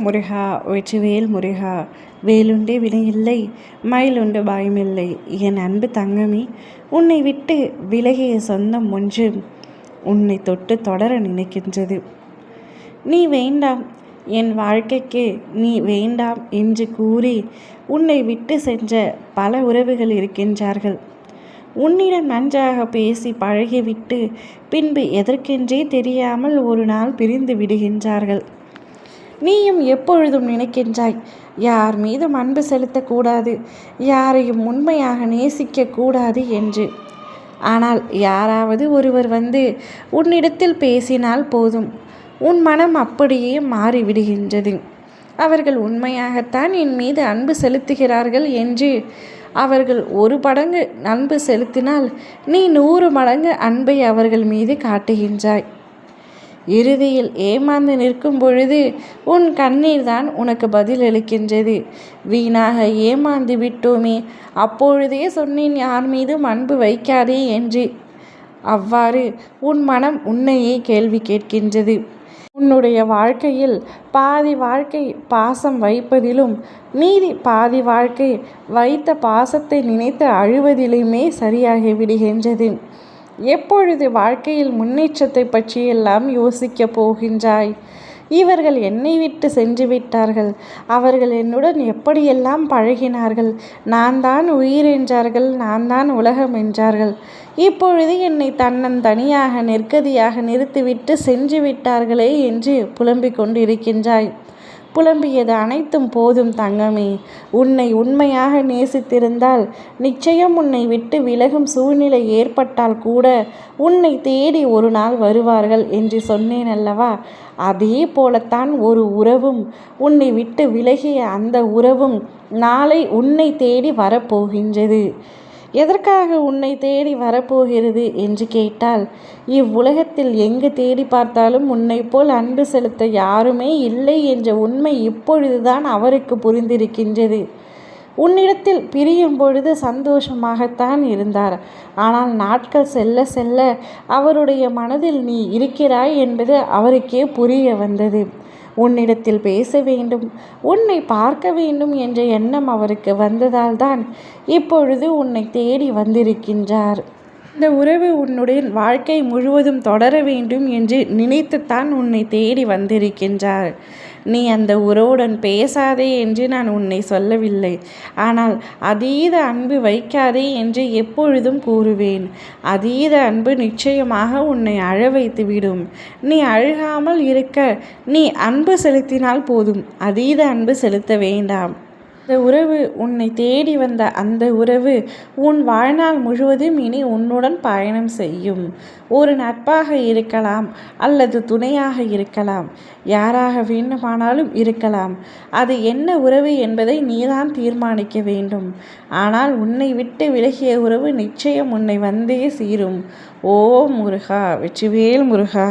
முருகா வெற்றிவேல் முருகா. வேலுண்டு வினையில்லை, மயிலுண்டு பயமில்லை. என் அன்பு தங்கமே, உன்னை விட்டு விலகிய சொந்தம் ஒன்று உன்னை தொட்டு தொடர நினைக்கின்றது. நீ வேண்டாம், என் வாழ்க்கைக்கு நீ வேண்டாம் என்று கூறி உன்னை விட்டு சென்ற பல உறவுகள் இருக்கின்றார்கள். உன்னிடம் நன்றாக பேசி பழகிவிட்டு பின்பு எதற்கென்றே தெரியாமல் ஒரு நாள் பிரிந்து விடுகின்றார்கள். நீயும் எப்பொழுதும் நினைக்கின்றாய், யார் மீதும் அன்பு செலுத்தக்கூடாது, யாரையும் உண்மையாக நேசிக்கக்கூடாது என்று. ஆனால் யாராவது ஒருவர் வந்து உன்னிடத்தில் பேசினால் போதும், உன் மனம் அப்படியே மாறிவிடுகின்றது. அவர்கள் உண்மையாகத்தான் என் மீது அன்பு செலுத்துகிறார்கள் என்று அவர்கள் 1 மடங்கு அன்பு செலுத்தினால் நீ 100 மடங்கு அன்பை அவர்கள் மீது காட்டுகின்றாய். இறுதியில் ஏமாந்து நிற்கும் பொழுது உன் கண்ணீர் தான் உனக்கு பதில் அளிக்கின்றது. வீணாக ஏமாந்து விட்டோமே, அப்பொழுதே சொன்னேன் யார் மீதும் அன்பு வைக்காதே என்று. அவ்வாறு உன் மனம் உன்னையே கேள்வி கேட்கின்றது. உன்னுடைய வாழ்க்கையில் பாதி வாழ்க்கை பாசம் வைப்பதிலும் மீதி பாதி வாழ்க்கை வைத்த பாசத்தை நினைத்து அழுவதிலுமே சரியாகி விடுகின்றது. எப்பொழுது வாழ்க்கையில் முன்னேற்றத்தை பற்றியெல்லாம் யோசிக்கப் போகின்றாய்? இவர்கள் என்னை விட்டு சென்று விட்டார்கள், அவர்கள் என்னுடன் எப்படியெல்லாம் பழகினார்கள், நான் தான் உயிர் என்றார்கள், நான் தான் உலகம் என்றார்கள். இப்பொழுது என்னை தன்னந்தனியாக நெற்கதியாக நிறுத்திவிட்டு சென்று விட்டார்களே என்று புலம்பிக் கொண்டிருக்கின்றாய். புலம்பியது அனைத்தும் போதும் தங்கமே. உன்னை உண்மையாக நேசித்திருந்தால் நிச்சயம் உன்னை விட்டு விலகும் சூழ்நிலை ஏற்பட்டால் கூட உன்னை தேடி ஒரு நாள் வருவார்கள் என்று சொன்னேன் அல்லவா? அதே போலத்தான் ஒரு உறவும், உன்னை விட்டு விலகிய அந்த உறவும் நாளை உன்னை தேடி வரப்போகின்றது. எதற்காக உன்னை தேடி வரப்போகிறது என்று கேட்டால், இவ்வுலகத்தில் எங்கு தேடி பார்த்தாலும் உன்னை போல் அன்பு செலுத்த யாருமே இல்லை என்ற உண்மை இப்பொழுதுதான் அவருக்கு புரிந்திருக்கின்றது. உன்னிடத்தில் பிரியும் பொழுது சந்தோஷமாகத்தான் இருந்தார். ஆனால் நாட்கள் செல்ல செல்ல அவருடைய மனதில் நீ இருக்கிறாய் என்பது அவருக்கே புரிய வந்தது. உன்னிடத்தில் பேச வேண்டும், உன்னை பார்க்க வேண்டும் என்ற எண்ணம் அவருக்கு வந்ததால் தான் இப்பொழுது உன்னை தேடி வந்திருக்கின்றார். இந்த உறவு உன்னுடைய வாழ்க்கை முழுவதும் தொடர வேண்டும் என்று நினைத்துத்தான் உன்னை தேடி வந்திருக்கின்றார். நீ அந்த உறவுடன் பேசாதே என்று நான் உன்னை சொல்லவில்லை. ஆனால் அதீத அன்பு வைக்காதே என்று எப்பொழுதும் கூறுவேன். அதீத அன்பு நிச்சயமாக உன்னை அழ வைத்துவிடும். நீ அழுகாமல் இருக்க நீ அன்பு செலுத்தினால் போதும், அதீத அன்பு செலுத்த வேண்டாம். அந்த உறவு, உன்னை தேடி வந்த அந்த உறவு உன் வாழ்நாள் முழுவதும் இனி உன்னுடன் பயணம் செய்யும். ஒரு நட்பாக இருக்கலாம், அல்லது துணையாக இருக்கலாம், யாராக வேண்டுமானாலும் இருக்கலாம். அது என்ன உறவு என்பதை நீதான் தீர்மானிக்க வேண்டும். ஆனால் உன்னை விட்டு விலகிய உறவு நிச்சயம் உன்னை வந்தே சீரும். ஓ முருகா, வெற்றிவேல் முருகா.